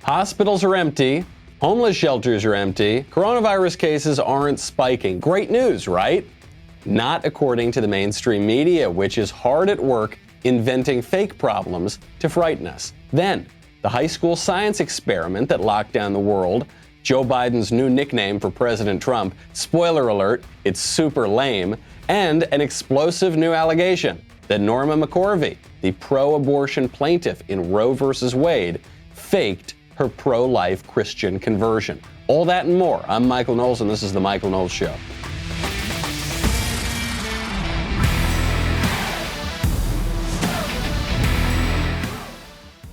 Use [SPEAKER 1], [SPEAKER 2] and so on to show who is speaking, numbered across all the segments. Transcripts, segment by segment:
[SPEAKER 1] Hospitals are empty. Homeless shelters are empty. Coronavirus cases aren't spiking. Great news, right? Not according to the mainstream media, which is hard at work inventing fake problems to frighten us. Then, the high school science experiment that locked down the world, Joe Biden's new nickname for President Trump, spoiler alert, it's super lame, and an explosive new allegation that Norma McCorvey, the pro-abortion plaintiff in Roe v. Wade, faked her pro-life Christian conversion. All that and more. I'm Michael Knowles, and this is The Michael Knowles Show.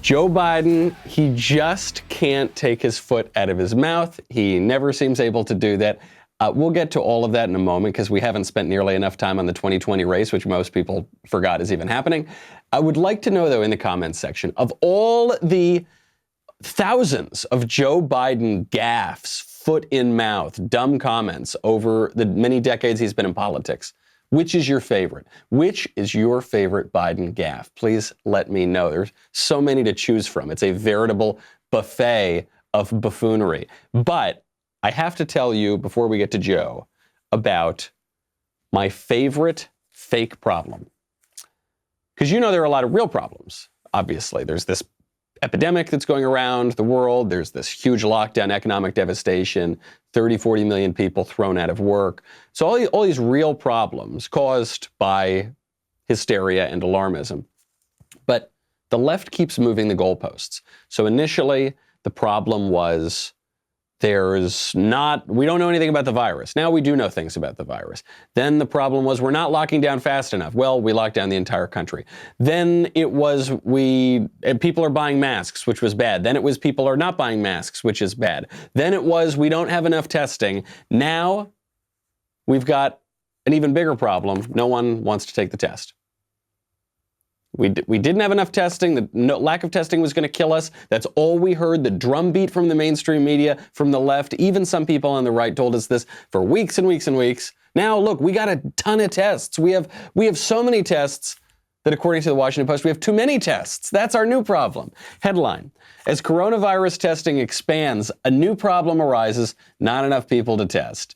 [SPEAKER 1] Joe Biden, he just can't take his foot out of his mouth. He never seems able to do that. We'll get to all of that in a moment because we haven't spent nearly enough time on the 2020 race, which most people forgot is even happening. I would like to know, though, in the comments section, of all the thousands of Joe Biden gaffes, foot in mouth, dumb comments over the many decades he's been in politics, which is your favorite? Which is your favorite Biden gaffe? Please let me know. There's so many to choose from. It's a veritable buffet of buffoonery. But I have to tell you, before we get to Joe, about my favorite fake problem. Because you know there are a lot of real problems, obviously. There's this epidemic that's going around the world. There's this huge lockdown, economic devastation, 30, 40 million people thrown out of work. So all these real problems caused by hysteria and alarmism. But the left keeps moving the goalposts. So initially, the problem was we don't know anything about the virus. Now we do know things about the virus. Then the problem was we're not locking down fast enough. Well, we locked down the entire country. Then it was people are buying masks, which was bad. Then it was people are not buying masks, which is bad. Then it was we don't have enough testing. Now we've got an even bigger problem. No one wants to take the test. We didn't have enough testing. The lack of testing was going to kill us. That's all we heard. The drumbeat from the mainstream media, from the left, even some people on the right told us this for weeks and weeks and weeks. Now, look, we got a ton of tests. We have so many tests that, according to the Washington Post, we have too many tests. That's our new problem. Headline: as coronavirus testing expands, a new problem arises. Not enough people to test.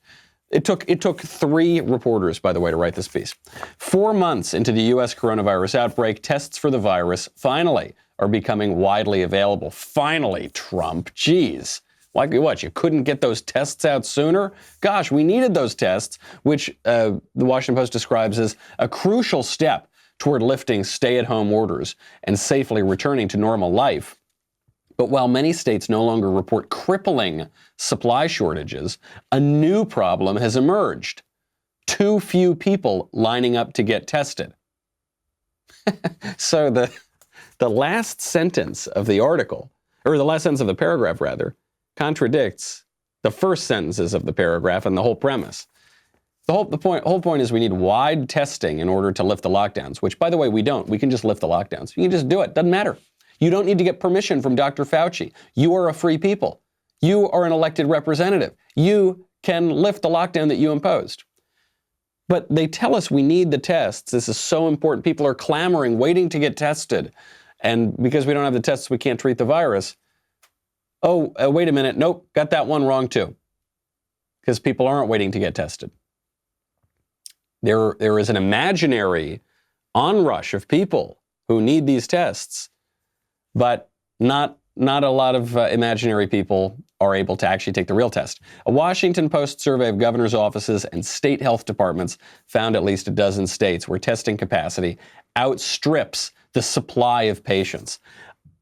[SPEAKER 1] It took 3 reporters, by the way, to write this piece. 4 months into the U.S. coronavirus outbreak, tests for the virus finally are becoming widely available. Finally, Trump. Geez. What, you couldn't get those tests out sooner? Gosh, we needed those tests, which the Washington Post describes as a crucial step toward lifting stay-at-home orders and safely returning to normal life. But while many states no longer report crippling supply shortages, a new problem has emerged. Too few people lining up to get tested. So the last sentence of the article, or the last sentence of the paragraph contradicts the first sentences of the paragraph and the whole premise. The whole point is we need wide testing in order to lift the lockdowns, which, by the way, we don't. We can just lift the lockdowns. You can just do it. Doesn't matter. You don't need to get permission from Dr. Fauci. You are a free people. You are an elected representative. You can lift the lockdown that you imposed. But they tell us we need the tests. This is so important. People are clamoring, waiting to get tested. And because we don't have the tests, we can't treat the virus. Oh, wait a minute. Nope, got that one wrong too. Because people aren't waiting to get tested. There is an imaginary onrush of people who need these tests. But not a lot of imaginary people are able to actually take the real test. A Washington Post survey of governor's offices and state health departments found at least a dozen states where testing capacity outstrips the supply of patients.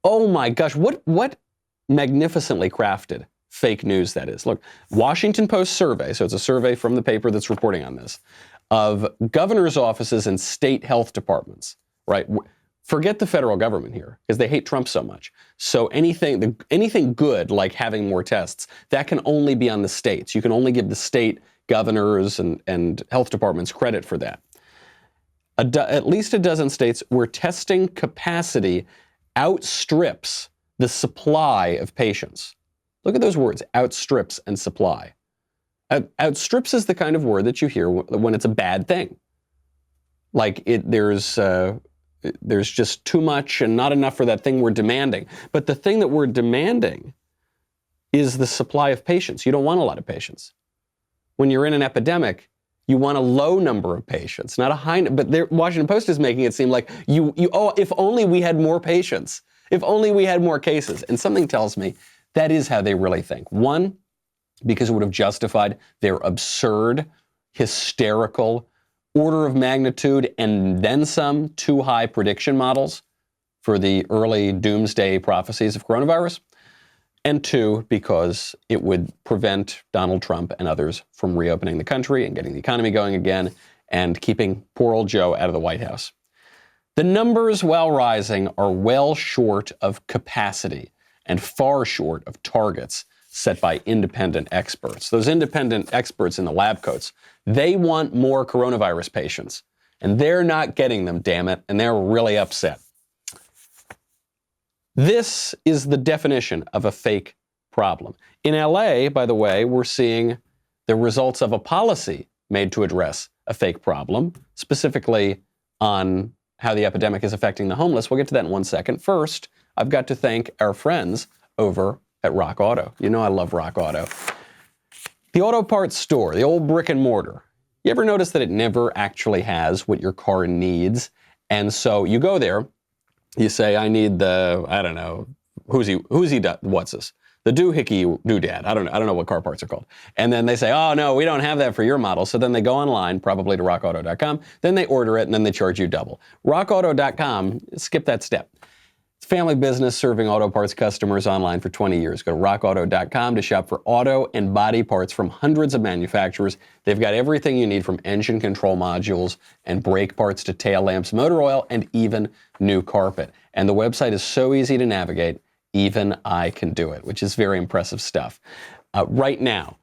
[SPEAKER 1] Oh my gosh, what magnificently crafted fake news that is. Look, Washington Post survey, so it's a survey from the paper that's reporting on this, of governor's offices and state health departments, right? Forget the federal government here, because they hate Trump so much. So anything good, like having more tests, that can only be on the states. You can only give the state governors and health departments credit for that. At least a dozen states where testing capacity outstrips the supply of patients. Look at those words, outstrips and supply. Outstrips is the kind of word that you hear when it's a bad thing. Like there's just too much and not enough for that thing we're demanding. But the thing that we're demanding is the supply of patients. You don't want a lot of patients. When you're in an epidemic, you want a low number of patients, not a high. But the Washington Post is making it seem like if only we had more patients, if only we had more cases. And something tells me that is how they really think. One, because it would have justified their absurd, hysterical, order of magnitude and then some too high prediction models for the early doomsday prophecies of coronavirus. And two, because it would prevent Donald Trump and others from reopening the country and getting the economy going again and keeping poor old Joe out of the White House. The numbers, while rising, are well short of capacity and far short of targets set by independent experts. Those independent experts in the lab coats, they want more coronavirus patients, and they're not getting them, damn it, and they're really upset. This is the definition of a fake problem. In LA, by the way, we're seeing the results of a policy made to address a fake problem, specifically on how the epidemic is affecting the homeless. We'll get to that in 1 second. First, I've got to thank our friends over at Rock Auto. You know I love Rock Auto. The auto parts store, the old brick and mortar. You ever notice that it never actually has what your car needs? And so you go there, you say, I need the, I don't know, what's this? The doohickey doodad. I don't know what car parts are called. And then they say, oh no, we don't have that for your model. So then they go online, probably to rockauto.com, then they order it and then they charge you double. Rockauto.com, skip that step. It's family business serving auto parts customers online for 20 years. Go to rockauto.com to shop for auto and body parts from hundreds of manufacturers. They've got everything you need from engine control modules and brake parts to tail lamps, motor oil, and even new carpet. And the website is so easy to navigate, even I can do it, which is very impressive stuff. Right now,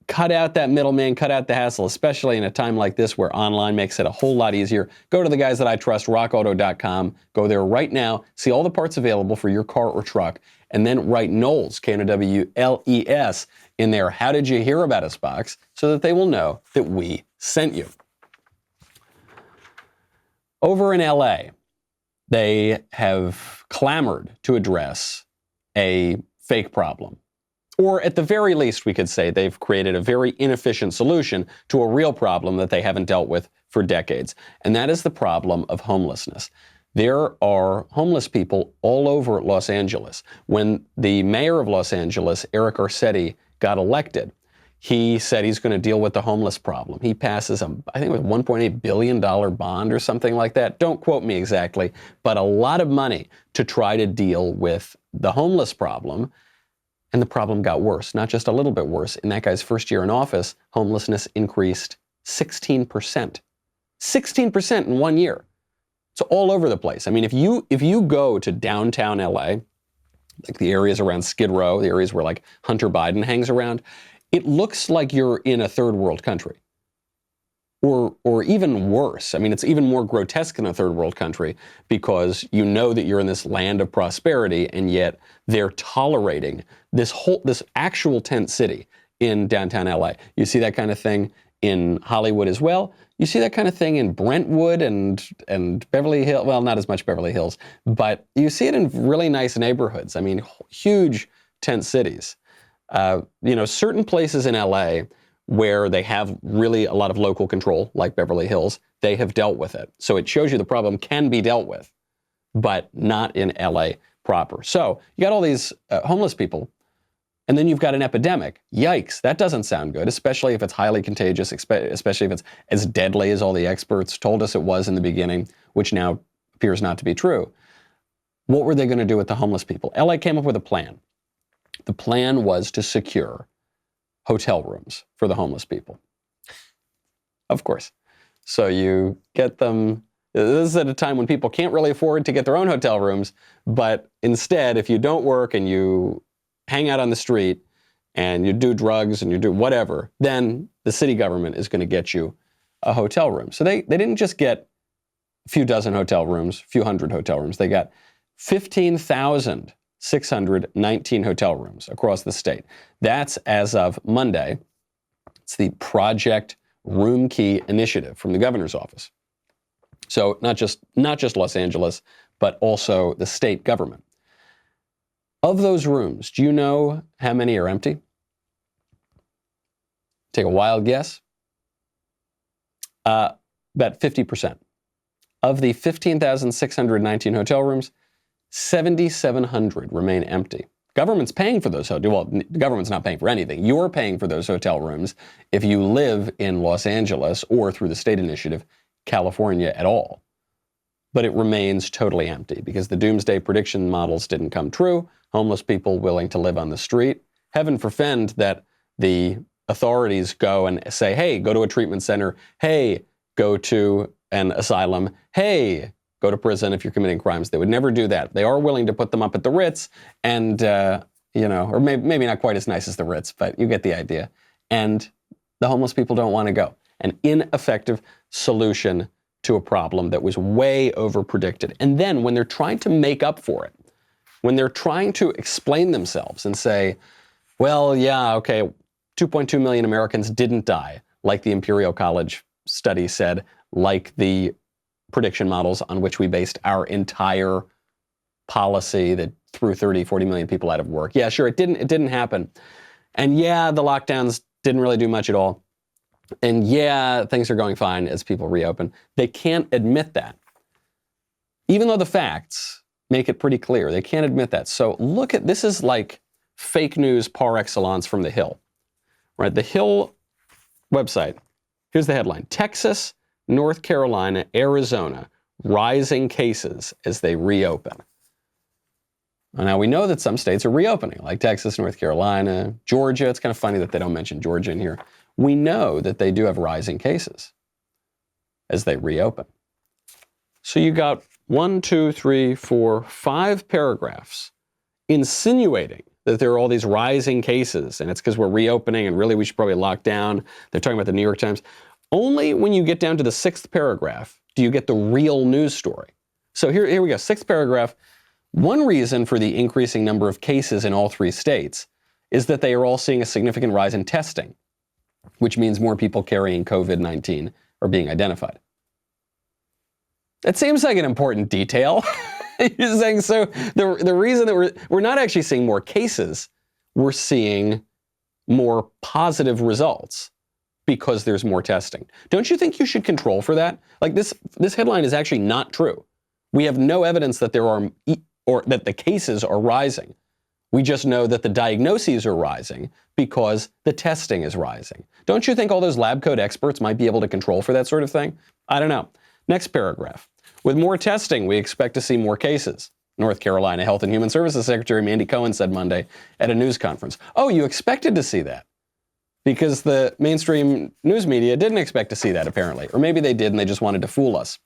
[SPEAKER 1] cut out that middleman, cut out the hassle, especially in a time like this where online makes it a whole lot easier. Go to the guys that I trust, rockauto.com. Go there right now, see all the parts available for your car or truck, and then write Knowles, Knowles, in their How Did You Hear About Us box so that they will know that we sent you. Over in LA, they have clamored to address a fake problem. Or at the very least, we could say they've created a very inefficient solution to a real problem that they haven't dealt with for decades. And that is the problem of homelessness. There are homeless people all over Los Angeles. When the mayor of Los Angeles, Eric Garcetti, got elected, he said he's going to deal with the homeless problem. He passes I think it was $1.8 billion bond or something like that. Don't quote me exactly, but a lot of money to try to deal with the homeless problem. And the problem got worse, not just a little bit worse. In that guy's first year in office, homelessness increased 16%. 16% in 1 year. It's all over the place. I mean, if you go to downtown LA, like the areas around Skid Row, the areas where like Hunter Biden hangs around, it looks like you're in a third world country. Or even worse. I mean, it's even more grotesque in a third world country because you know that you're in this land of prosperity and yet they're tolerating this actual tent city in downtown LA. You see that kind of thing in Hollywood as well. You see that kind of thing in Brentwood and Beverly Hills. Well, not as much Beverly Hills, but you see it in really nice neighborhoods. I mean, huge tent cities. Certain places in LA where they have really a lot of local control, like Beverly Hills, they have dealt with it. So it shows you the problem can be dealt with, but not in LA proper. So you got all these homeless people, and then you've got an epidemic. Yikes, that doesn't sound good, especially if it's highly contagious, especially if it's as deadly as all the experts told us it was in the beginning, which now appears not to be true. What were they going to do with the homeless people? LA came up with a plan. The plan was to secure hotel rooms for the homeless people. Of course. So you get them, this is at a time when people can't really afford to get their own hotel rooms, but instead, if you don't work and you hang out on the street and you do drugs and you do whatever, then the city government is going to get you a hotel room. So they didn't just get a few dozen hotel rooms, a few hundred hotel rooms. They got 15,619 hotel rooms across the state. That's as of Monday. It's the Project Room Key initiative from the governor's office. So not just Los Angeles, but also the state government. Of those rooms, do you know how many are empty? Take a wild guess. About 50%. Of the 15,619 hotel rooms, 7,700 remain empty. Government's paying for those hotels. Well, the government's not paying for anything. You're paying for those hotel rooms if you live in Los Angeles or through the state initiative, California at all. But it remains totally empty because the doomsday prediction models didn't come true. Homeless people willing to live on the street. Heaven forfend that the authorities go and say, hey, go to a treatment center. Hey, go to an asylum. Hey, go to prison if you're committing crimes. They would never do that. They are willing to put them up at the Ritz and, or maybe not quite as nice as the Ritz, but you get the idea. And the homeless people don't want to go. An ineffective solution to a problem that was way over-predicted. And then when they're trying to make up for it, when they're trying to explain themselves and say, well, yeah, okay, 2.2 million Americans didn't die, like the Imperial College study said, like the prediction models on which we based our entire policy that threw 30, 40 million people out of work. Yeah, sure, it didn't happen. And yeah, the lockdowns didn't really do much at all. And yeah, things are going fine as people reopen. They can't admit that. Even though the facts make it pretty clear, they can't admit that. So look at, this is like fake news par excellence from The Hill, right? The Hill website, here's the headline: Texas, North Carolina, Arizona, rising cases as they reopen. Now, we know that some states are reopening, like Texas, North Carolina, Georgia. It's kind of funny that they don't mention Georgia in here. We know that they do have rising cases as they reopen. So you got 5 paragraphs insinuating that there are all these rising cases, and it's because we're reopening, and really we should probably lock down. They're talking about the New York Times. Only when you get down to the 6th paragraph do you get the real news story. So here we go, 6th paragraph. One reason for the increasing number of cases in all 3 states is that they are all seeing a significant rise in testing, which means more people carrying COVID-19 are being identified. That seems like an important detail. You're saying, so the reason that we're not actually seeing more cases, we're seeing more positive results because there's more testing. Don't you think you should control for that? Like this headline is actually not true. We have no evidence that that the cases are rising. We just know that the diagnoses are rising because the testing is rising. Don't you think all those lab coat experts might be able to control for that sort of thing? I don't know. Next paragraph. With more testing, we expect to see more cases. North Carolina Health and Human Services Secretary Mandy Cohen said Monday at a news conference. Oh, you expected to see that? Because the mainstream news media didn't expect to see that, apparently. Or maybe they did and they just wanted to fool us.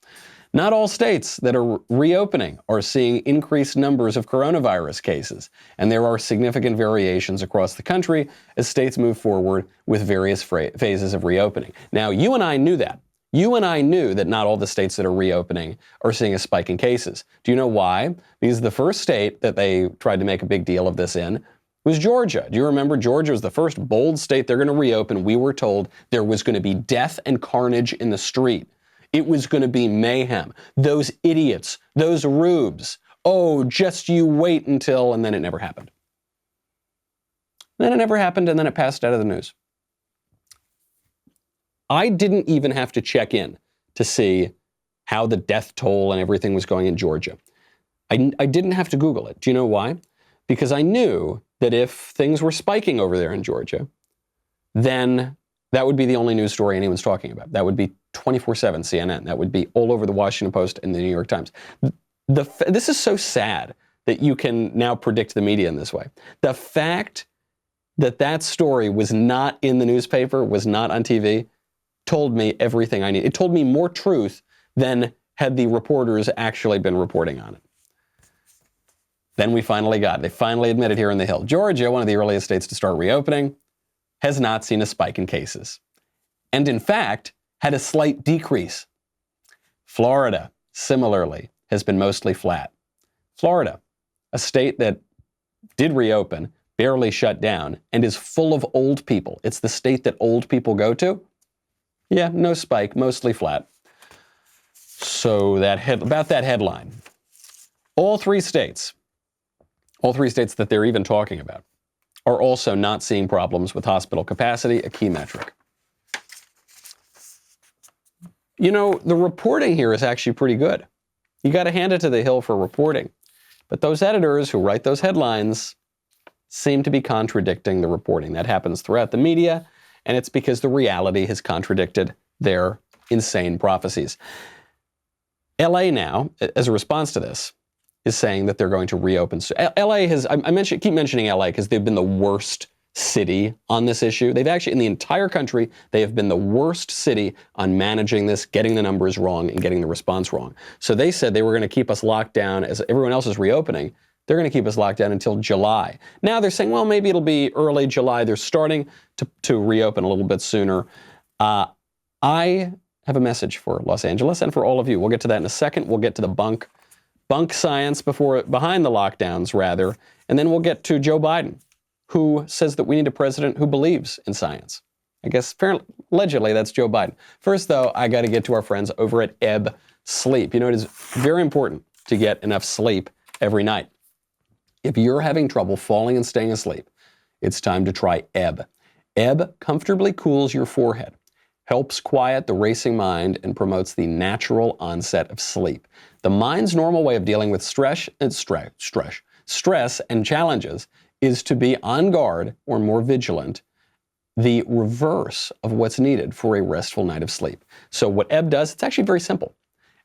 [SPEAKER 1] Not all states that are reopening are seeing increased numbers of coronavirus cases, and there are significant variations across the country as states move forward with various phases of reopening. Now, you and I knew that. You and I knew that not all the states that are reopening are seeing a spike in cases. Do you know why? Because the first state that they tried to make a big deal of this in was Georgia. Do you remember? Georgia was the first bold state they're going to reopen. We were told there was going to be death and carnage in the street. It was going to be mayhem. Those idiots, those rubes. Oh, just you wait until, and then it never happened. Then it never happened, and then it passed out of the news. I didn't even have to check in to see how the death toll and everything was going in Georgia. I didn't have to Google it. Do you know why? Because I knew that if things were spiking over there in Georgia, then that would be the only news story anyone's talking about. That would be 24/7 CNN. That would be all over the Washington Post and the New York Times. This is so sad that you can now predict the media in this way. The fact that that story was not in the newspaper, was not on TV, told me everything I need. It told me more truth than had the reporters actually been reporting on it. Then they finally admitted here in the Hill. Georgia, one of the earliest states to start reopening, has not seen a spike in cases. And in fact, had a slight decrease. Florida, similarly, has been mostly flat. Florida, a state that did reopen, barely shut down, and is full of old people. It's the state that old people go to. Yeah, no spike, mostly flat. So about that headline. All 3 states all three states that they're even talking about, are also not seeing problems with hospital capacity, a key metric. You know, the reporting here is actually pretty good. You got to hand it to the Hill for reporting. But those editors who write those headlines seem to be contradicting the reporting. That happens throughout the media, and it's because the reality has contradicted their insane prophecies. LA now, as a response to this, is saying that they're going to reopen. LA has, keep mentioning LA because they've been the worst city on this issue. They've actually, in the entire country, they have been the worst city on managing this, getting the numbers wrong and getting the response wrong. So they said they were going to keep us locked down as everyone else is reopening. They're going to keep us locked down until July. Now they're saying, well, maybe it'll be early July. They're starting to reopen a little bit sooner. I have a message for Los Angeles and for all of you. We'll get to that in a second. We'll get to the bunk science behind the lockdowns, rather, and then we'll get to Joe Biden, who says that we need a president who believes in science. I guess, allegedly, that's Joe Biden. First, though, I got to get to our friends over at Ebb Sleep. You know, it is very important to get enough sleep every night. If you're having trouble falling and staying asleep, it's time to try Ebb. Ebb comfortably cools your forehead, helps quiet the racing mind, and promotes the natural onset of sleep. The mind's normal way of dealing with stress and challenges is to be on guard or more vigilant, the reverse of what's needed for a restful night of sleep. So what Ebb does, it's actually very simple.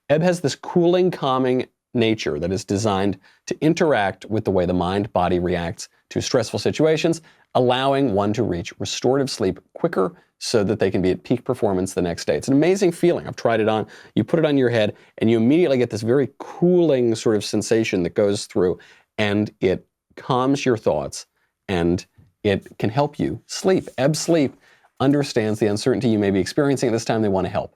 [SPEAKER 1] Ebb has this cooling, calming nature that is designed to interact with the way the mind-body reacts to stressful situations, allowing one to reach restorative sleep quicker so that they can be at peak performance the next day. It's an amazing feeling. I've tried it on. You put it on your head, and you immediately get this very cooling sort of sensation that goes through, and it calms your thoughts, and it can help you sleep. Ebb Sleep understands the uncertainty you may be experiencing at this time. They want to help.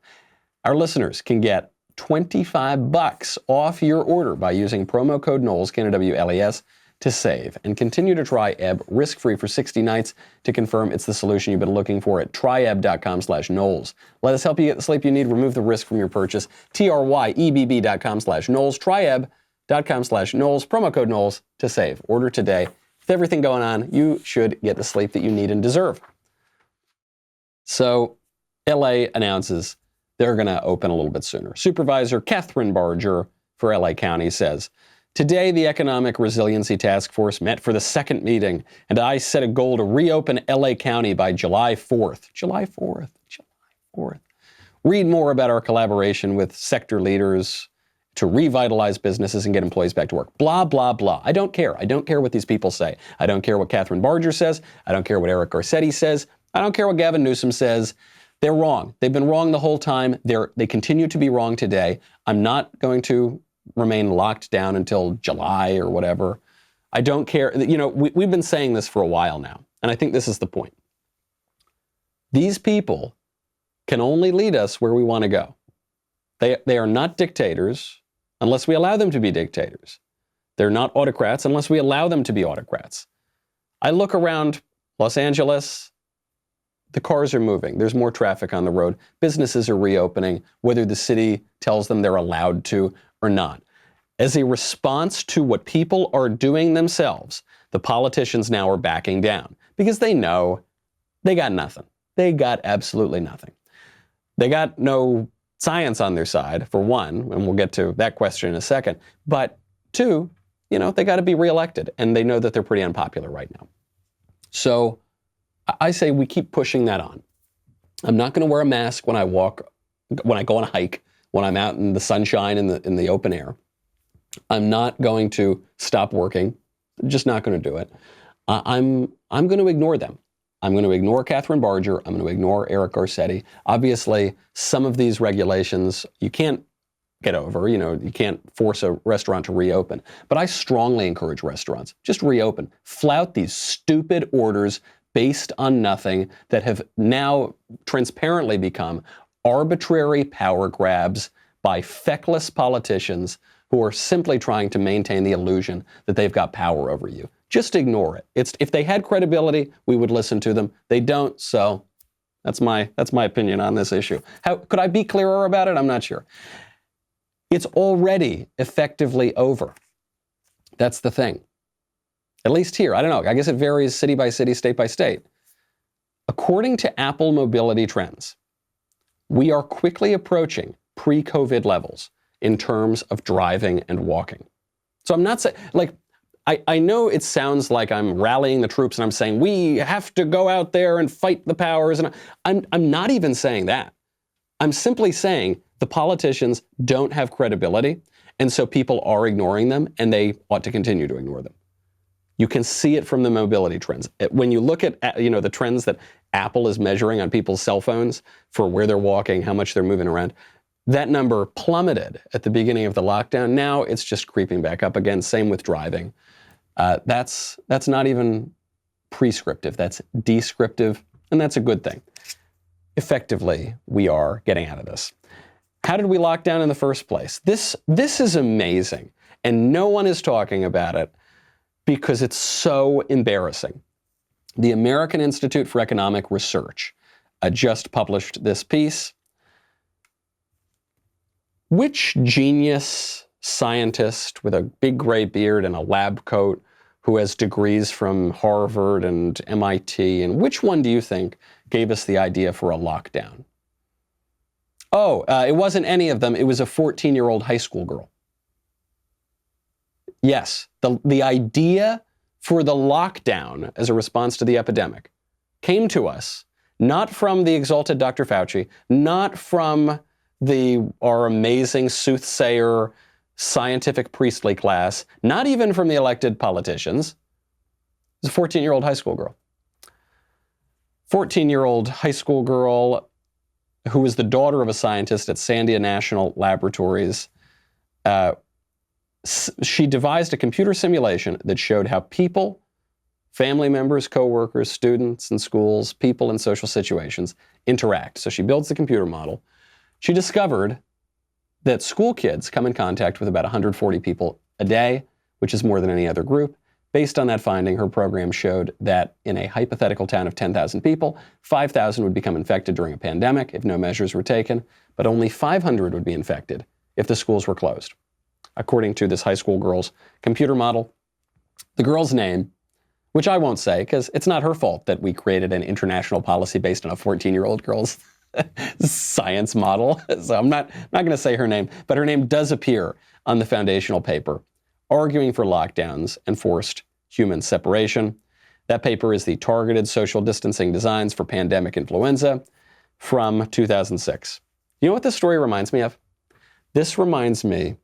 [SPEAKER 1] Our listeners can get $25 off your order by using promo code Knowles, K-N-O-W-L-E-S, to save. And continue to try Ebb risk-free for 60 nights to confirm it's the solution you've been looking for at tryebb.com/Knowles. Let us help you get the sleep you need. Remove the risk from your purchase. TRYEBB.com/Knowles. Tryebb.com/Knowles. Promo code Knowles to save. Order today. With everything going on, you should get the sleep that you need and deserve. So LA announces they're going to open a little bit sooner. Supervisor Catherine Barger for LA County says, today, the Economic Resiliency Task Force met for the second meeting, and I set a goal to reopen LA County by July 4th. July 4th. Read more about our collaboration with sector leaders to revitalize businesses and get employees back to work. Blah, blah, blah. I don't care. I don't care what these people say. I don't care what Catherine Barger says. I don't care what Eric Garcetti says. I don't care what Gavin Newsom says. They're wrong. They've been wrong the whole time. They continue to be wrong today. I'm not going to remain locked down until July or whatever. I don't care. You know, we've been saying this for a while now, and I think this is the point. These people can only lead us where we want to go. They are not dictators unless we allow them to be dictators. They're not autocrats unless we allow them to be autocrats. I look around Los Angeles, the cars are moving. There's more traffic on the road. Businesses are reopening, whether the city tells them they're allowed to or not. As a response to what people are doing themselves, the politicians now are backing down because they know they got nothing. They got absolutely nothing. They got no science on their side, for one, and we'll get to that question in a second. But two, you know, they got to be reelected, and they know that they're pretty unpopular right now. So I say we keep pushing that on. I'm not going to wear a mask when I go on a hike, when I'm out in the sunshine in the open air. I'm not going to stop working. Just not going to do it. I'm going to ignore them. I'm going to ignore Catherine Barger. I'm going to ignore Eric Garcetti. Obviously, some of these regulations you can't get over. You know, you can't force a restaurant to reopen. But I strongly encourage restaurants, just reopen. Flout these stupid orders based on nothing that have now transparently become arbitrary power grabs by feckless politicians who are simply trying to maintain the illusion that they've got power over you. Just ignore it. If they had credibility, we would listen to them. They don't, so that's my opinion on this issue. How could I be clearer about it? I'm not sure. It's already effectively over. That's the thing. At least here. I don't know. I guess it varies city by city, state by state. According to Apple Mobility Trends, we are quickly approaching pre-COVID levels in terms of driving and walking. So I'm not saying, like, I know it sounds like I'm rallying the troops and I'm saying we have to go out there and fight the powers. And I'm not even saying that. I'm simply saying the politicians don't have credibility. And so people are ignoring them and they ought to continue to ignore them. You can see it from the mobility trends. When you look at, the trends that Apple is measuring on people's cell phones for where they're walking, how much they're moving around, that number plummeted at the beginning of the lockdown. Now it's just creeping back up again. Same with driving. That's not even prescriptive. That's descriptive, and that's a good thing. Effectively, we are getting out of this. How did we lock down in the first place? This is amazing, and no one is talking about it because it's so embarrassing. The American Institute for Economic Research just published this piece. Which genius scientist with a big gray beard and a lab coat who has degrees from Harvard and MIT, and which one do you think gave us the idea for a lockdown? It wasn't any of them. It was a 14-year-old high school girl. Yes, the idea for the lockdown as a response to the epidemic came to us not from the exalted Dr. Fauci, not from our amazing soothsayer scientific priestly class, not even from the elected politicians. It was a 14-year-old high school girl. 14-year-old high school girl who was the daughter of a scientist at Sandia National Laboratories. She devised a computer simulation that showed how people, family members, coworkers, students in schools, people in social situations interact. So she builds the computer model. She discovered that school kids come in contact with about 140 people a day, which is more than any other group. Based on that finding, her program showed that in a hypothetical town of 10,000 people, 5,000 would become infected during a pandemic if no measures were taken, but only 500 would be infected if the schools were closed. According to this high school girl's computer model, the girl's name, which I won't say because it's not her fault that we created an international policy based on a 14-year-old girl's science model. So I'm not going to say her name, but her name does appear on the foundational paper, arguing for lockdowns and forced human separation. That paper is the Targeted Social Distancing Designs for Pandemic Influenza from 2006. You know what this story reminds me of? This reminds me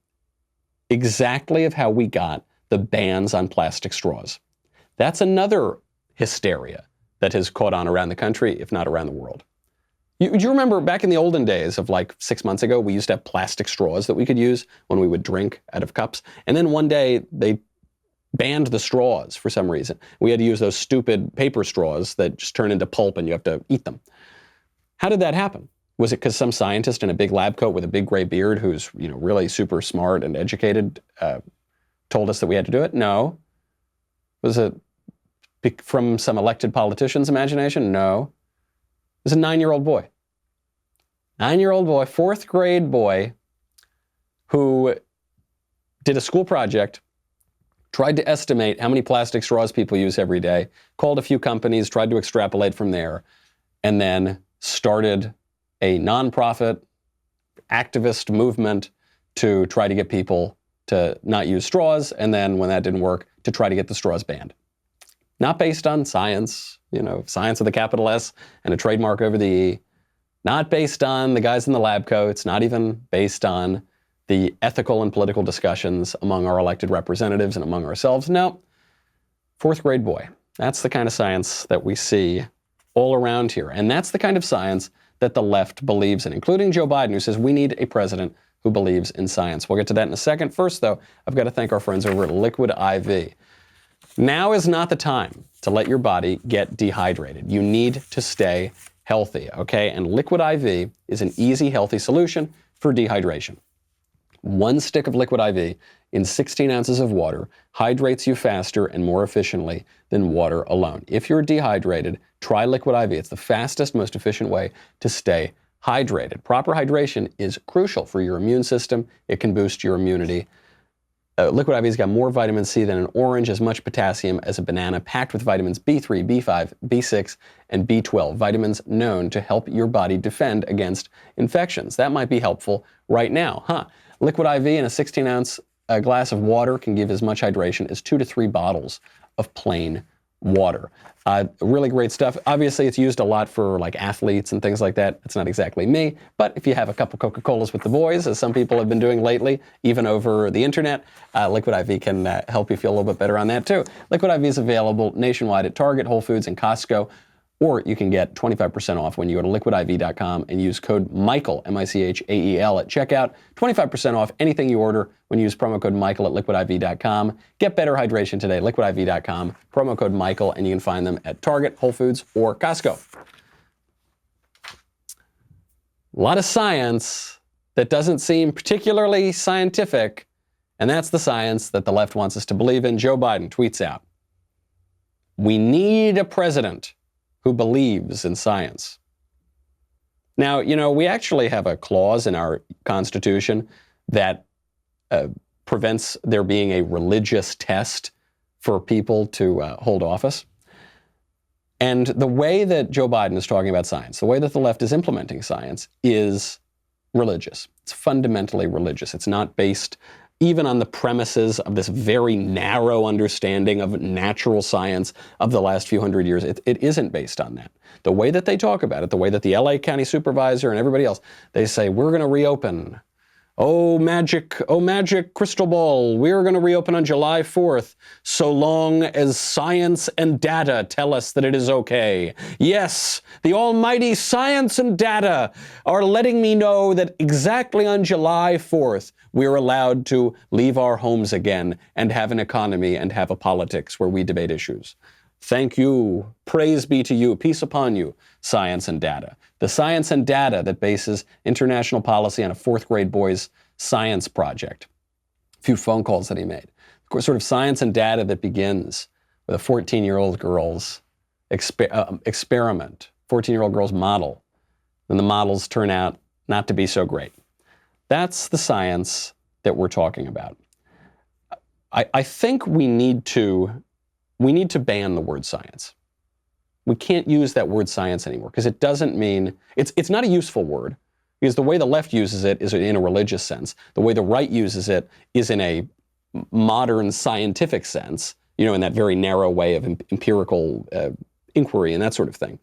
[SPEAKER 1] exactly of how we got the bans on plastic straws. That's another hysteria that has caught on around the country, if not around the world. Do you remember back in the olden days of like 6 months ago, we used to have plastic straws that we could use when we would drink out of cups. And then one day they banned the straws for some reason. We had to use those stupid paper straws that just turn into pulp and you have to eat them. How did that happen? Was it because some scientist in a big lab coat with a big gray beard who's really super smart and educated told us that we had to do it? No. Was it from some elected politician's imagination? No. It was a 9-year-old boy. 9-year-old boy, 4th grade boy, who did a school project, tried to estimate how many plastic straws people use every day, called a few companies, tried to extrapolate from there, and then started a nonprofit activist movement to try to get people to not use straws, and then when that didn't work, to try to get the straws banned. Not based on science, science with a capital S and a trademark over the E. Not based on the guys in the lab coats, not even based on the ethical and political discussions among our elected representatives and among ourselves. No, 4th grade boy. That's the kind of science that we see all around here. And that's the kind of science that the left believes in, including Joe Biden, who says we need a president who believes in science. We'll get to that in a second. First, though, I've got to thank our friends over at Liquid IV. Now is not the time to let your body get dehydrated. You need to stay healthy, okay? And Liquid IV is an easy, healthy solution for dehydration. 1 stick of Liquid IV in 16 ounces of water hydrates you faster and more efficiently than water alone. If you're dehydrated, try Liquid IV. It's the fastest, most efficient way to stay hydrated. Proper hydration is crucial for your immune system. It can boost your immunity. Liquid IV's got more vitamin C than an orange, as much potassium as a banana, packed with vitamins B3, B5, B6, and B12, vitamins known to help your body defend against infections. That might be helpful right now, huh? Liquid IV in a 16-ounce glass of water can give as much hydration as 2 to 3 bottles of plain water. Really great stuff. Obviously, it's used a lot for like athletes and things like that. It's not exactly me, but if you have a couple Coca-Colas with the boys, as some people have been doing lately, even over the internet, Liquid IV can help you feel a little bit better on that too. Liquid IV is available nationwide at Target, Whole Foods, and Costco. Or you can get 25% off when you go to liquidiv.com and use code Michael, M-I-C-H-A-E-L, at checkout. 25% off anything you order when you use promo code Michael at liquidiv.com. Get better hydration today, liquidiv.com, promo code Michael, and you can find them at Target, Whole Foods, or Costco. A lot of science that doesn't seem particularly scientific, and that's the science that the left wants us to believe in. Joe Biden tweets out, "We need a president who believes in science." Now, we actually have a clause in our Constitution that prevents there being a religious test for people to hold office. And the way that Joe Biden is talking about science, the way that the left is implementing science, is religious. It's fundamentally religious. It's not based even on the premises of this very narrow understanding of natural science of the last few hundred years. It isn't based on that. The way that they talk about it, the way that the LA County supervisor and everybody else, they say, we're going to reopen. Oh, magic crystal ball. We're going to reopen on July 4th, so long as science and data tell us that it is okay. Yes, the almighty science and data are letting me know that exactly on July 4th, we're allowed to leave our homes again and have an economy and have a politics where we debate issues. Thank you. Praise be to you. Peace upon you, science and data. The science and data that bases international policy on a 4th grade boy's science project. A few phone calls that he made. Of course, sort of science and data that begins with a 14-year-old girl's experiment, 14-year-old girl's model. And the models turn out not to be so great. That's the science that we're talking about. I think we need to ban the word science. We can't use that word science anymore because it doesn't mean, it's not a useful word, because the way the left uses it is in a religious sense. The way the right uses it is in a modern scientific sense, in that very narrow way of empirical inquiry and that sort of thing.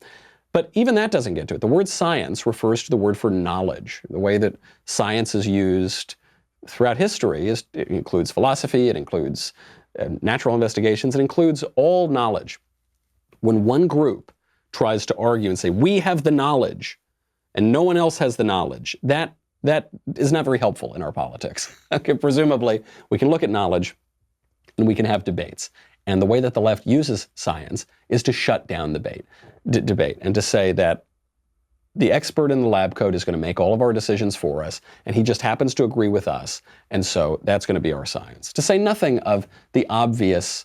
[SPEAKER 1] But even that doesn't get to it. The word science refers to the word for knowledge. The way that science is used throughout history it includes philosophy, it includes natural investigations, it includes all knowledge. When one group tries to argue and say, we have the knowledge, and no one else has the knowledge, that is not very helpful in our politics. Okay, presumably, we can look at knowledge and we can have debates. And the way that the left uses science is to shut down debate and to say that the expert in the lab coat is going to make all of our decisions for us, and he just happens to agree with us, and so that's going to be our science. To say nothing of the obvious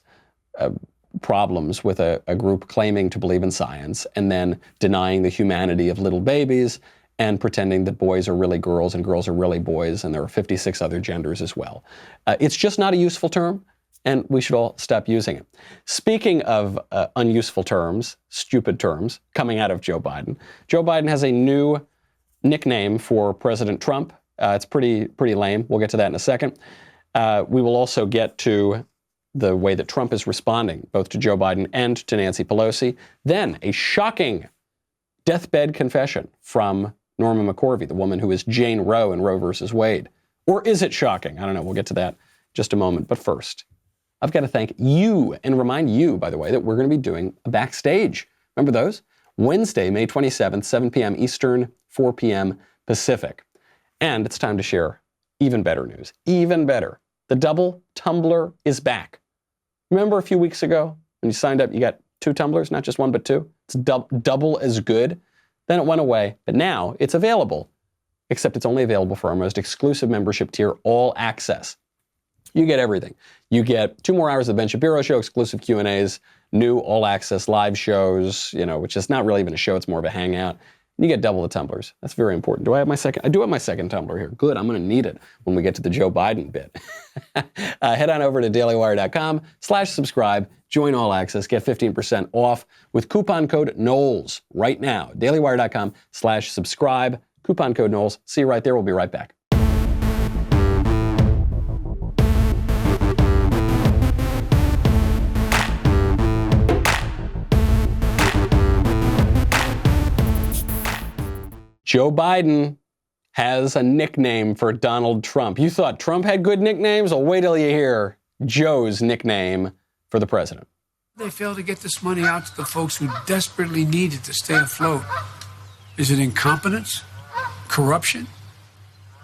[SPEAKER 1] problems with a group claiming to believe in science and then denying the humanity of little babies and pretending that boys are really girls and girls are really boys, and there are 56 other genders as well. It's just not a useful term, and we should all stop using it. Speaking of unuseful terms, stupid terms, coming out of Joe Biden has a new nickname for President Trump. It's pretty lame. We'll get to that in a second. We will also get to the way that Trump is responding, both to Joe Biden and to Nancy Pelosi. Then a shocking deathbed confession from Norma McCorvey, the woman who is Jane Roe in Roe versus Wade. Or is it shocking? I don't know. We'll get to that in just a moment. But first, I've got to thank you and remind you, by the way, that we're going to be doing a backstage. Remember those? Wednesday, May 27th, 7 p.m. Eastern, 4 p.m. Pacific. And it's time to share even better news. Even better. The double tumbler is back. Remember a few weeks ago when you signed up, you got 2 tumblers, not just 1, but 2? It's double as good. Then it went away, but now it's available, except it's only available for our most exclusive membership tier, All Access. You get everything. You get 2 more hours of the Ben Shapiro Show, exclusive Q&As, new All Access live shows, which is not really even a show, it's more of a hangout. You get double the tumblers. That's very important. Do I have my second? I do have my second tumbler here. Good. I'm going to need it when we get to the Joe Biden bit. Head on over to dailywire.com/subscribe. Join All Access. Get 15% off with coupon code Knowles right now. dailywire.com/subscribe. Coupon code Knowles. See you right there. We'll be right back. Joe Biden has a nickname for Donald Trump. You thought Trump had good nicknames? Well, wait till you hear Joe's nickname for the president.
[SPEAKER 2] They failed to get this money out to the folks who desperately need it to stay afloat. Is it incompetence? Corruption?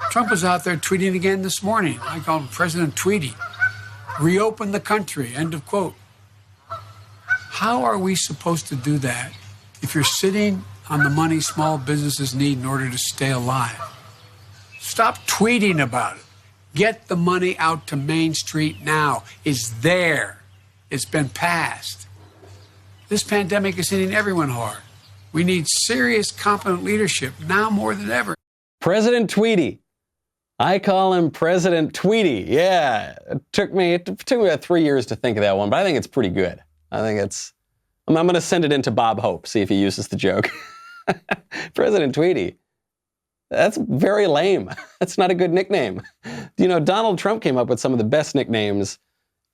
[SPEAKER 2] Trump was out there tweeting again this morning. I call him President Tweety. Reopen the country, end of quote. How are we supposed to do that if you're sitting on the money small businesses need in order to stay alive? Stop tweeting about it. Get the money out to Main Street now. It's there. It's been passed. This pandemic is hitting everyone hard. We need serious, competent leadership now more than ever. President
[SPEAKER 1] Tweety. I call him President Tweety. Yeah, it took me about 3 years to think of that one, but I think it's pretty good. I'm going to send it into Bob Hope, see if he uses the joke. President Tweety. That's very lame. That's not a good nickname. You know, Donald Trump came up with some of the best nicknames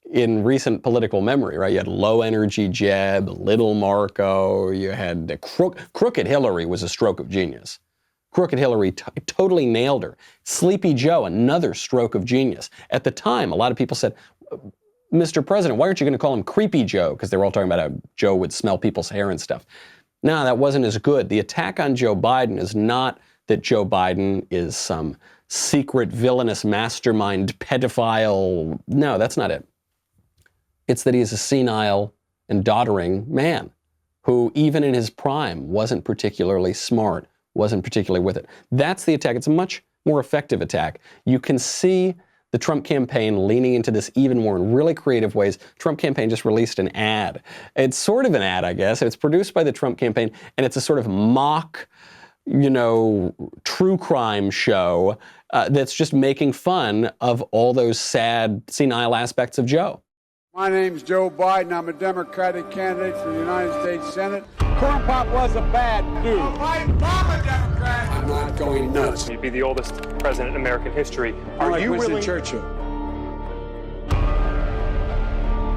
[SPEAKER 1] in recent political memory, right? You had Low Energy Jeb, Little Marco, you had Crooked Hillary was a stroke of genius. Crooked Hillary totally nailed her. Sleepy Joe, another stroke of genius. At the time, a lot of people said, Mr. President, why aren't you going to call him Creepy Joe? Because they were all talking about how Joe would smell people's hair and stuff. No, that wasn't as good. The attack on Joe Biden is not that Joe Biden is some secret villainous mastermind pedophile. No, that's not it. It's that he's a senile and doddering man who, even in his prime, wasn't particularly smart, wasn't particularly with it. That's the attack. It's a much more effective attack. You can see the Trump campaign leaning into this even more in really creative ways. Trump campaign just released an ad. It's sort of an ad, I guess. It's produced by the Trump campaign, and it's a sort of mock, true crime show that's just making fun of all those sad, senile aspects of Joe.
[SPEAKER 3] My name's Joe Biden. I'm a Democratic candidate for the United States Senate. Corn Pop was a bad dude. I'm a Democrat. I'm not going nuts.
[SPEAKER 4] You'd be the oldest president in American history.
[SPEAKER 3] Are you willing? Churchill.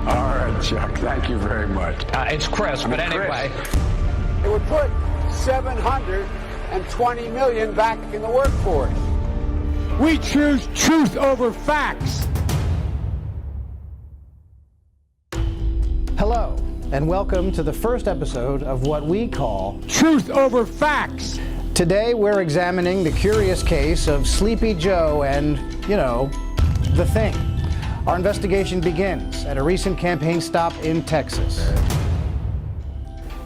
[SPEAKER 3] All right, Chuck. Thank you very much.
[SPEAKER 5] It's Chris, but anyway.
[SPEAKER 3] It would put 720 million back in the workforce. We choose truth over facts.
[SPEAKER 6] Hello, and welcome to the first episode of what we call
[SPEAKER 3] Truth Over Facts.
[SPEAKER 6] Today we're examining the curious case of Sleepy Joe and, the thing. Our investigation begins at a recent campaign stop in Texas.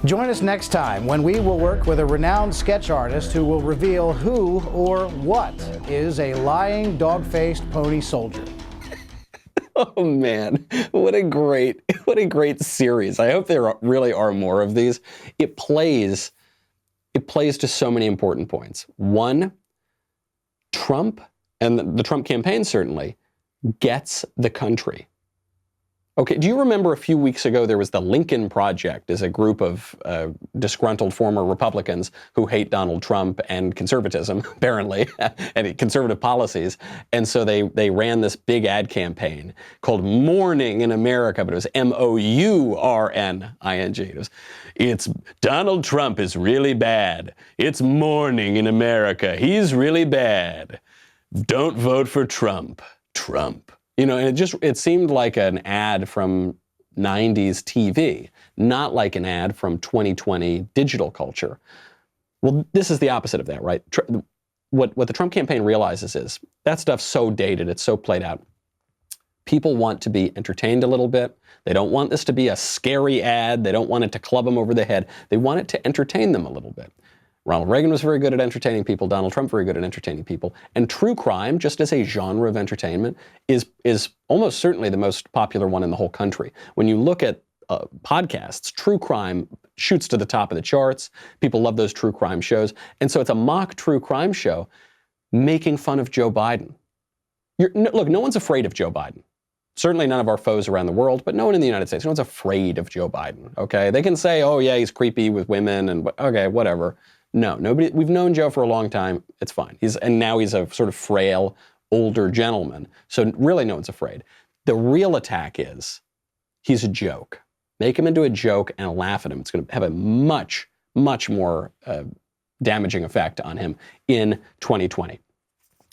[SPEAKER 6] Join us next time when we will work with a renowned sketch artist who will reveal who or what is a lying, dog-faced pony soldier.
[SPEAKER 1] Oh man, what a great series. I hope there really are more of these. It plays to so many important points. One, Trump, and the Trump campaign certainly, gets the country. Okay, do you remember a few weeks ago there was the Lincoln Project as a group of disgruntled former Republicans who hate Donald Trump and conservatism, apparently, and conservative policies. And so they ran this big ad campaign called Morning in America, but it was MOURNING. It's Donald Trump is really bad. It's morning in America. He's really bad. Don't vote for Trump. Trump. And it seemed like an ad from 90s TV, not like an ad from 2020 digital culture. Well, this is the opposite of that, right? What the Trump campaign realizes is that stuff's so dated, it's so played out. People want to be entertained a little bit. They don't want this to be a scary ad. They don't want it to club them over the head. They want it to entertain them a little bit. Ronald Reagan was very good at entertaining people. Donald Trump very good at entertaining people. And true crime, just as a genre of entertainment, is almost certainly the most popular one in the whole country. When you look at podcasts. True crime shoots to the top of the charts. People love those true crime shows. And so it's a mock true crime show making fun of Joe Biden. Look, no one's afraid of Joe Biden. Certainly none of our foes around the world, but no one in the United States. No one's afraid of Joe Biden, okay? They can say, oh, yeah, he's creepy with women and, okay, whatever. No, nobody. We've known Joe for a long time. It's fine. And now he's a sort of frail, older gentleman. So really no one's afraid. The real attack is he's a joke. Make him into a joke and laugh at him. It's going to have a much, much more damaging effect on him in 2020.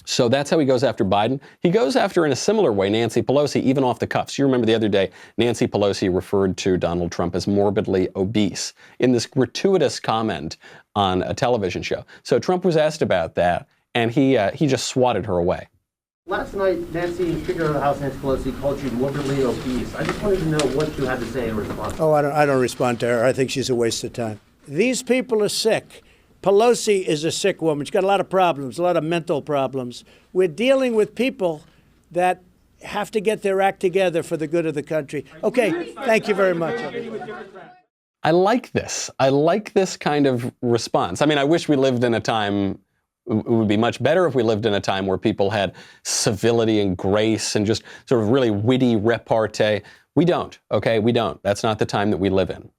[SPEAKER 1] So that's how he goes after Biden. He goes after, in a similar way, Nancy Pelosi, even off the cuffs. You remember the other day, Nancy Pelosi referred to Donald Trump as morbidly obese in this gratuitous comment on a television show. So Trump was asked about that, and he just swatted her away.
[SPEAKER 7] Last night, Speaker of the House Nancy Pelosi called you morbidly obese. I just wanted to know what you had to say in response.
[SPEAKER 8] Oh, I don't respond to her. I think she's a waste of time. These people are sick. Pelosi is a sick woman. She's got a lot of problems, a lot of mental problems. We're dealing with people that have to get their act together for the good of the country. Okay, thank you very much.
[SPEAKER 1] I like this. I like this kind of response. I mean, I wish we lived in a time, it would be much better if we lived in a time where people had civility and grace and just sort of really witty repartee. We don't, okay? We don't. That's not the time that we live in.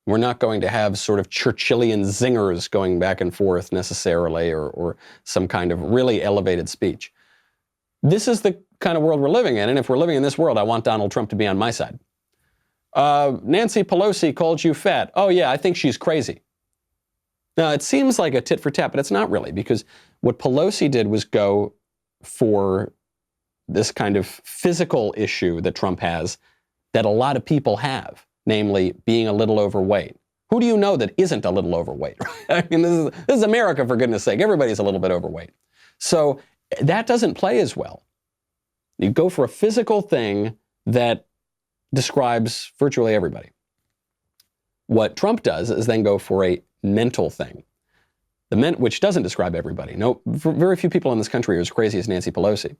[SPEAKER 1] We're not going to have sort of Churchillian zingers going back and forth necessarily, or some kind of really elevated speech. This is the kind of world we're living in, and if we're living in this world, I want Donald Trump to be on my side. Nancy Pelosi called you fat. Oh yeah, I think she's crazy. Now, it seems like a tit for tat, but it's not really, because what Pelosi did was go for this kind of physical issue that Trump has that a lot of people have. Namely, being a little overweight. Who do you know that isn't a little overweight? I mean, this is America, for goodness sake. Everybody's a little bit overweight. So that doesn't play as well. You go for a physical thing that describes virtually everybody. What Trump does is then go for a mental thing, which doesn't describe everybody. No, very few people in this country are as crazy as Nancy Pelosi.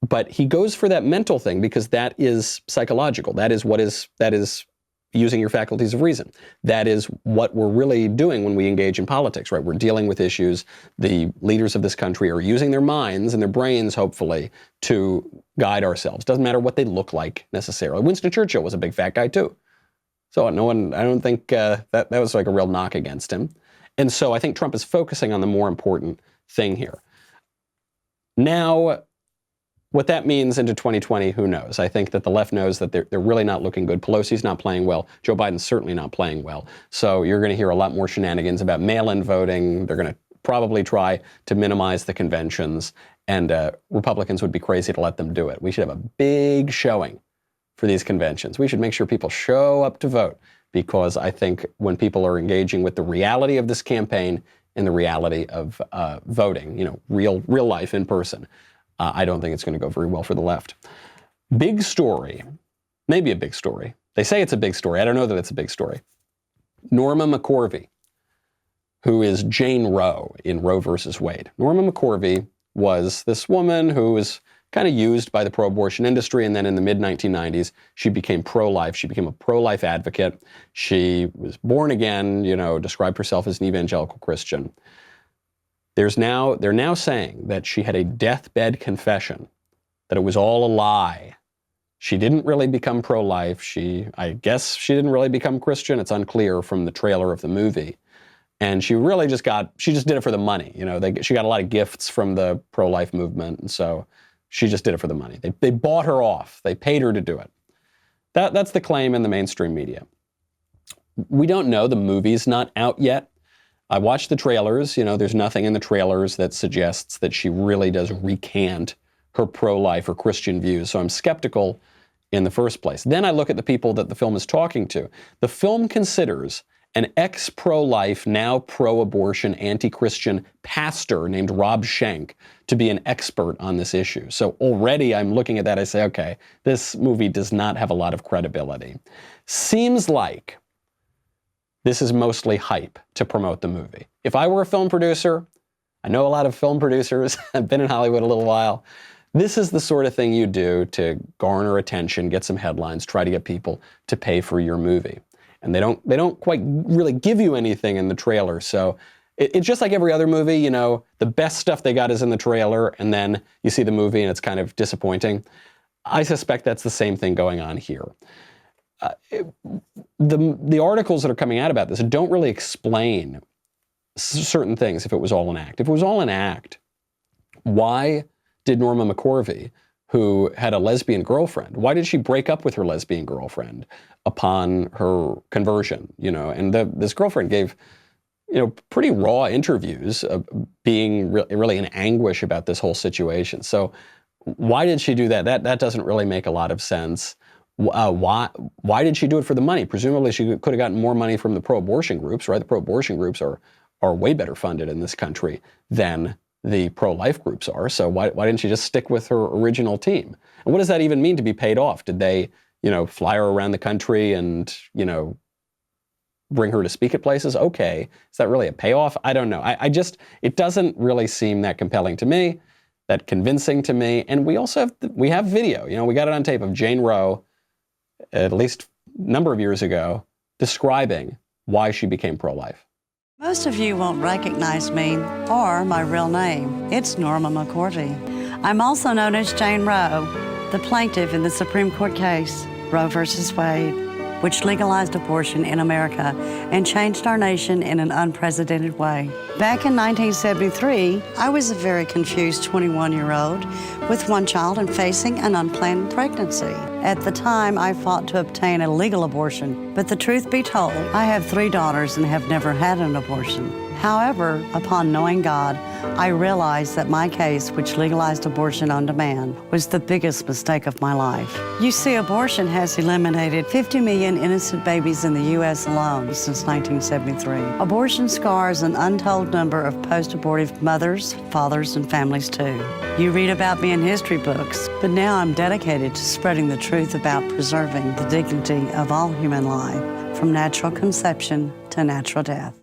[SPEAKER 1] But he goes for that mental thing because that is psychological. That is using your faculties of reason. That is what we're really doing when we engage in politics, right? We're dealing with issues. The leaders of this country are using their minds and their brains, hopefully, to guide ourselves. Doesn't matter what they look like necessarily. Winston Churchill was a big fat guy too. So I don't think that was like a real knock against him. And so I think Trump is focusing on the more important thing here. Now, what that means into 2020, who knows? I think that the left knows that they're really not looking good. Pelosi's not playing well. Joe Biden's certainly not playing well. So you're going to hear a lot more shenanigans about mail-in voting. They're going to probably try to minimize the conventions, and Republicans would be crazy to let them do it. We should have a big showing for these conventions. We should make sure people show up to vote, because I think when people are engaging with the reality of this campaign and the reality of voting, real life in person, I don't think it's going to go very well for the left. Big story, maybe a big story. They say it's a big story. I don't know that it's a big story. Norma McCorvey, who is Jane Roe in Roe versus Wade. Norma McCorvey was this woman who was kind of used by the pro-abortion industry, and then in the mid-1990s, she became pro-life. She became a pro-life advocate. She was born again, described herself as an evangelical Christian. They're now saying that she had a deathbed confession, that it was all a lie. She didn't really become pro-life. I guess she didn't really become Christian. It's unclear from the trailer of the movie. And she really just did it for the money. She got a lot of gifts from the pro-life movement. And so she just did it for the money. They bought her off. They paid her to do it. That's the claim in the mainstream media. We don't know. The movie's not out yet. I watched the trailers. There's nothing in the trailers that suggests that she really does recant her pro-life or Christian views. So I'm skeptical in the first place. Then I look at the people that the film is talking to. The film considers an ex-pro-life, now pro-abortion, anti-Christian pastor named Rob Schenck to be an expert on this issue. So already I'm looking at that, I say, okay, this movie does not have a lot of credibility. Seems like this is mostly hype to promote the movie. If I were a film producer, I know a lot of film producers, I've been in Hollywood a little while, This is the sort of thing you do to garner attention, get some headlines, try to get people to pay for your movie. And they don't quite really give you anything in the trailer. So it's just like every other movie, you know, the best stuff they got is in the trailer, and then you see the movie and it's kind of disappointing. I suspect that's the same thing going on here. The articles that are coming out about this don't really explain certain things if it was all an act. If it was all an act, why did Norma McCorvey, who had a lesbian girlfriend, why did she break up with her lesbian girlfriend upon her conversion? You know, and this girlfriend gave, you know, pretty raw interviews, being really in anguish about this whole situation. So why did she do that? That doesn't really make a lot of sense. Why did she do it for the money? Presumably she could have gotten more money from the pro-abortion groups, right? The pro-abortion groups are way better funded in this country than the pro-life groups are. So why didn't she just stick with her original team? And what does that even mean to be paid off? Did they, you know, fly her around the country and, you know, bring her to speak at places? Okay. Is that really a payoff? I don't know. It doesn't really seem that compelling to me, that convincing to me. And we also have video, you know, we got it on tape of Jane Roe, at least a number of years ago, describing why she became pro-life.
[SPEAKER 9] Most of you won't recognize me or my real name. It's Norma McCorvey. I'm also known as Jane Roe, the plaintiff in the Supreme Court case, Roe versus Wade, which legalized abortion in America and changed our nation in an unprecedented way. Back in 1973, I was a very confused 21-year-old with one child and facing an unplanned pregnancy. At the time, I fought to obtain a legal abortion, but the truth be told, I have 3 daughters and have never had an abortion. However, upon knowing God, I realized that my case, which legalized abortion on demand, was the biggest mistake of my life. You see, abortion has eliminated 50 million innocent babies in the U.S. alone since 1973. Abortion scars an untold number of post-abortive mothers, fathers, and families too. You read about me in history books, but now I'm dedicated to spreading the truth about preserving the dignity of all human life, from natural conception to natural death.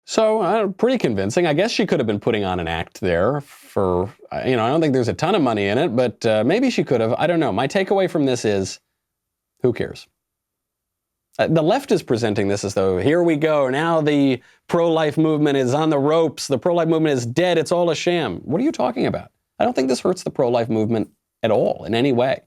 [SPEAKER 1] So, pretty convincing. I guess she could have been putting on an act there for, you know, I don't think there's a ton of money in it, but maybe she could have. I don't know. My takeaway from this is, who cares? The left is presenting this as though, here we go, now the pro-life movement is on the ropes, the pro-life movement is dead, it's all a sham. What are you talking about? I don't think this hurts the pro-life movement at all, in any way.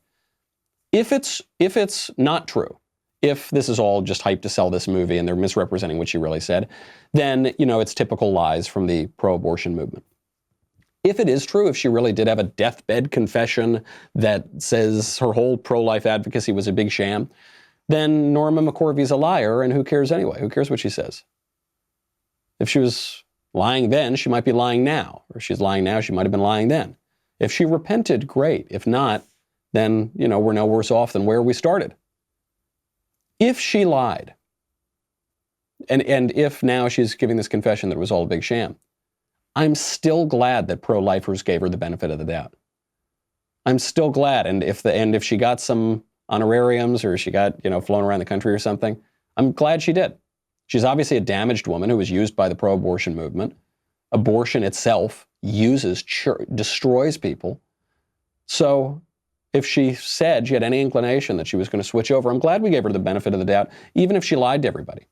[SPEAKER 1] If it's not true, if this is all just hype to sell this movie and they're misrepresenting what she really said, then, you know, it's typical lies from the pro-abortion movement. If it is true, if she really did have a deathbed confession that says her whole pro-life advocacy was a big sham, then Norma McCorvey's a liar, and who cares anyway? Who cares what she says? If she was lying then, she might be lying now. Or if she's lying now, she might have been lying then. If she repented, great. If not, then, you know, we're no worse off than where we started. If she lied, and if now she's giving this confession that it was all a big sham, I'm still glad that pro-lifers gave her the benefit of the doubt. I'm still glad, and if she got some honorariums or she got, you know, flown around the country or something, I'm glad she did. She's obviously a damaged woman who was used by the pro-abortion movement. Abortion itself destroys people. So if she said she had any inclination that she was going to switch over, I'm glad we gave her the benefit of the doubt, even if she lied to everybody.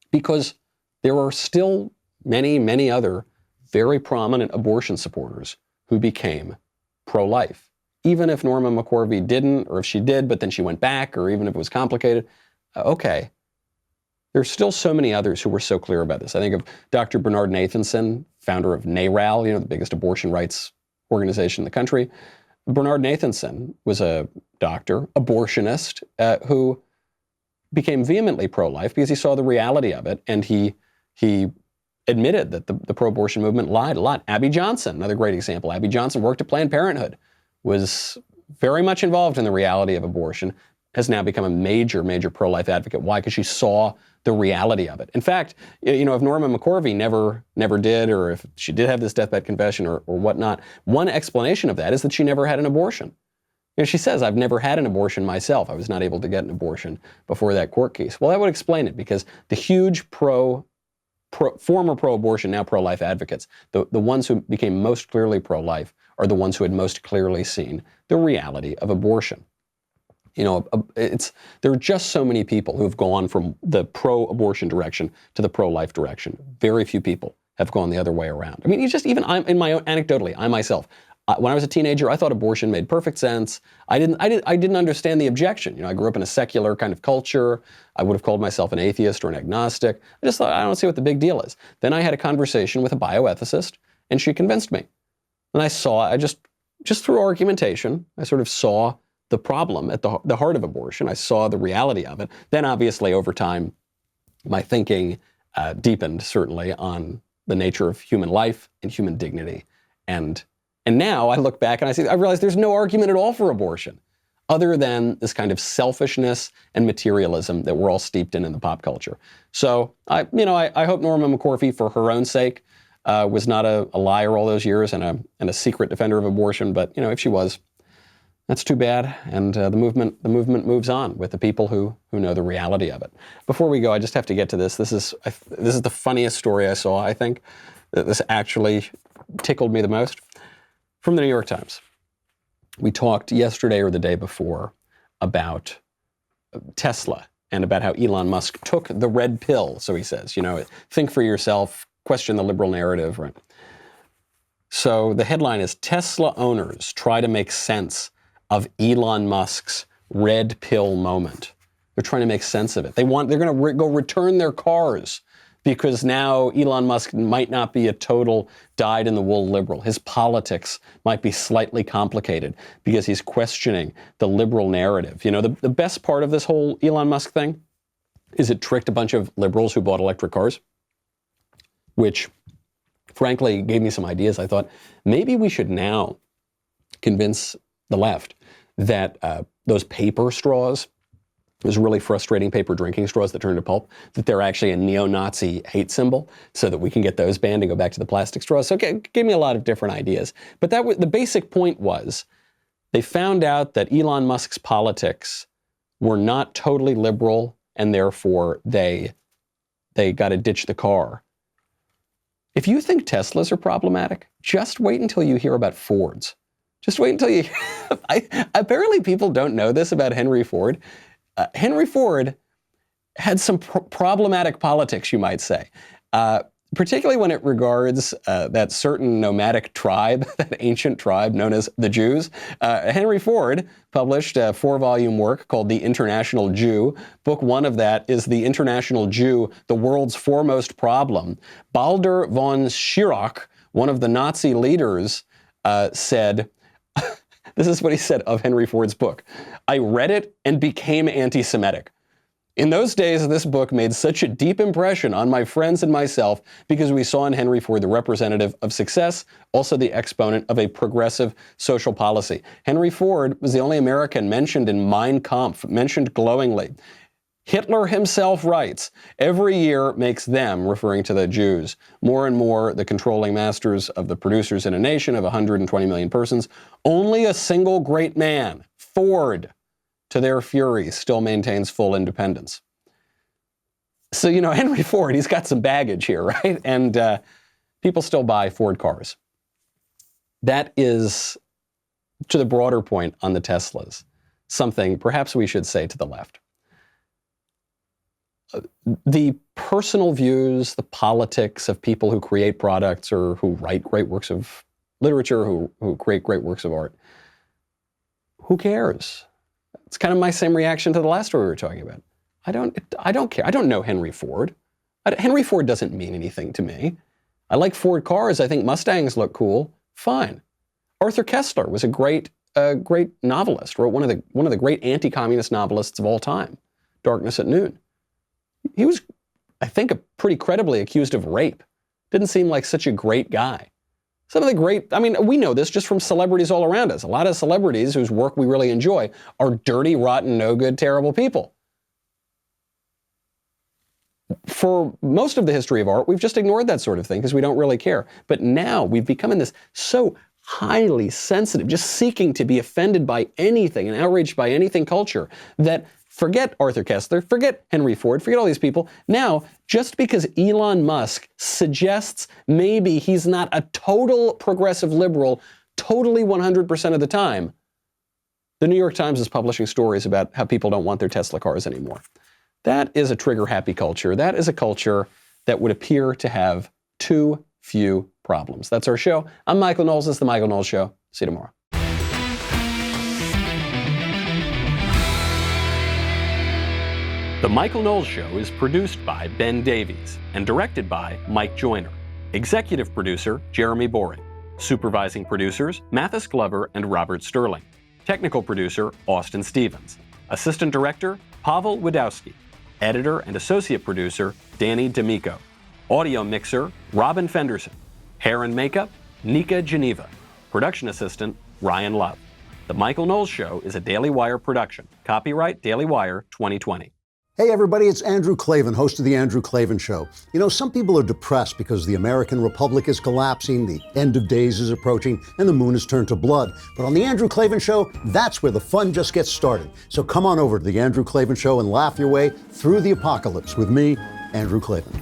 [SPEAKER 1] Because there are still many, many other very prominent abortion supporters who became pro-life. Even if Norma McCorvey didn't, or if she did, but then she went back, or even if it was complicated, okay. There's still so many others who were so clear about this. I think of Dr. Bernard Nathanson, founder of NARAL, you know, the biggest abortion rights organization in the country. Bernard Nathanson was a doctor, abortionist, who became vehemently pro-life because he saw the reality of it, and he admitted that the pro-abortion movement lied a lot. Abby Johnson, another great example. Abby Johnson worked at Planned Parenthood, was very much involved in the reality of abortion, has now become a major, major pro-life advocate. Why? Because she saw the reality of it. In fact, you know, if Norma McCorvey never did, or if she did have this deathbed confession or whatnot, one explanation of that is that she never had an abortion. You know, she says, I've never had an abortion myself. I was not able to get an abortion before that court case. Well, that would explain it, because the huge former pro-abortion, now pro-life advocates, the ones who became most clearly pro-life, are the ones who had most clearly seen the reality of abortion. You know, there are just so many people who have gone from the pro-abortion direction to the pro-life direction. Very few people have gone the other way around. I mean, anecdotally, I myself, when I was a teenager, I thought abortion made perfect sense. I didn't understand the objection. You know, I grew up in a secular kind of culture. I would have called myself an atheist or an agnostic. I just thought, I don't see what the big deal is. Then I had a conversation with a bioethicist, and she convinced me. And I just through argumentation, I sort of saw the problem at the heart of abortion. I saw the reality of it. Then obviously over time, my thinking deepened certainly on the nature of human life and human dignity. And now I look back and I realize there's no argument at all for abortion other than this kind of selfishness and materialism that we're all steeped in the pop culture. So I hope Norma McCorvey, for her own sake, was not a liar all those years and a secret defender of abortion. But you know, if she was, that's too bad, and the movement moves on with the people who know the reality of it. Before we go, I just have to get to this. This is the funniest story I saw, I think. This actually tickled me the most. From the New York Times. We talked yesterday or the day before about Tesla and about how Elon Musk took the red pill, so he says. You know, think for yourself, question the liberal narrative, right? So the headline is, Tesla owners try to make sense of Elon Musk's red pill moment. They're trying to make sense of it. They're going to go return their cars because now Elon Musk might not be a total dyed-in-the-wool liberal. His politics might be slightly complicated because he's questioning the liberal narrative. You know, the best part of this whole Elon Musk thing is it tricked a bunch of liberals who bought electric cars, which frankly gave me some ideas. I thought maybe we should now convince the left that those paper straws, those really frustrating paper drinking straws that turn to pulp, that they're actually a neo-Nazi hate symbol, so that we can get those banned and go back to the plastic straws. So it gave me a lot of different ideas. But the basic point was, they found out that Elon Musk's politics were not totally liberal, and therefore they got to ditch the car. If you think Teslas are problematic, just wait until you hear about Fords. Just wait until you... apparently people don't know this about Henry Ford. Henry Ford had some problematic politics, you might say, particularly when it regards that certain nomadic tribe, that ancient tribe known as the Jews. Henry Ford published a 4-volume work called The International Jew. Book 1 of that is The International Jew, the World's Foremost Problem. Baldur von Schirach, one of the Nazi leaders, said... This is what he said of Henry Ford's book. I read it and became anti-Semitic. In those days, this book made such a deep impression on my friends and myself because we saw in Henry Ford the representative of success, also the exponent of a progressive social policy. Henry Ford was the only American mentioned in Mein Kampf, mentioned glowingly. Hitler himself writes, every year makes them, referring to the Jews, more and more the controlling masters of the producers in a nation of 120 million persons. Only a single great man, Ford, to their fury, still maintains full independence. So, you know, Henry Ford, he's got some baggage here, right? And people still buy Ford cars. That is, to the broader point on the Teslas, something perhaps we should say to the left. The personal views, the politics of people who create products or who write great works of literature, who create great works of art, who cares? It's kind of my same reaction to the last story we were talking about. I don't care. I don't know Henry Ford. Henry Ford doesn't mean anything to me. I like Ford cars. I think Mustangs look cool. Fine. Arthur Koestler was a great novelist. Wrote one of the great anti-communist novelists of all time, Darkness at Noon. He was, I think, pretty credibly accused of rape. Didn't seem like such a great guy. Some of the great, I mean, we know this just from celebrities all around us. A lot of celebrities whose work we really enjoy are dirty, rotten, no good, terrible people. For most of the history of art, we've just ignored that sort of thing because we don't really care. But now we've become in this so highly sensitive, just seeking to be offended by anything and outraged by anything culture that forget Arthur Koestler, forget Henry Ford, forget all these people. Now, just because Elon Musk suggests maybe he's not a total progressive liberal, totally 100% of the time, the New York Times is publishing stories about how people don't want their Tesla cars anymore. That is a trigger-happy culture. That is a culture that would appear to have too few problems. That's our show. I'm Michael Knowles. This is The Michael Knowles Show. See you tomorrow. The Michael Knowles Show is produced by Ben Davies and directed by Mike Joyner. Executive producer, Jeremy Boring. Supervising producers, Mathis Glover and Robert Sterling. Technical producer, Austin Stevens. Assistant director, Pavel Wadowski. Editor and associate producer, Danny D'Amico. Audio mixer, Robin Fenderson. Hair and makeup, Nika Geneva. Production assistant, Ryan Love. The Michael Knowles Show is a Daily Wire production. Copyright Daily Wire 2020.
[SPEAKER 10] Hey everybody, it's Andrew Klavan, host of The Andrew Klavan Show. You know, some people are depressed because the American Republic is collapsing, the end of days is approaching, and the moon has turned to blood. But on The Andrew Klavan Show, that's where the fun just gets started. So come on over to The Andrew Klavan Show and laugh your way through the apocalypse with me, Andrew Klavan.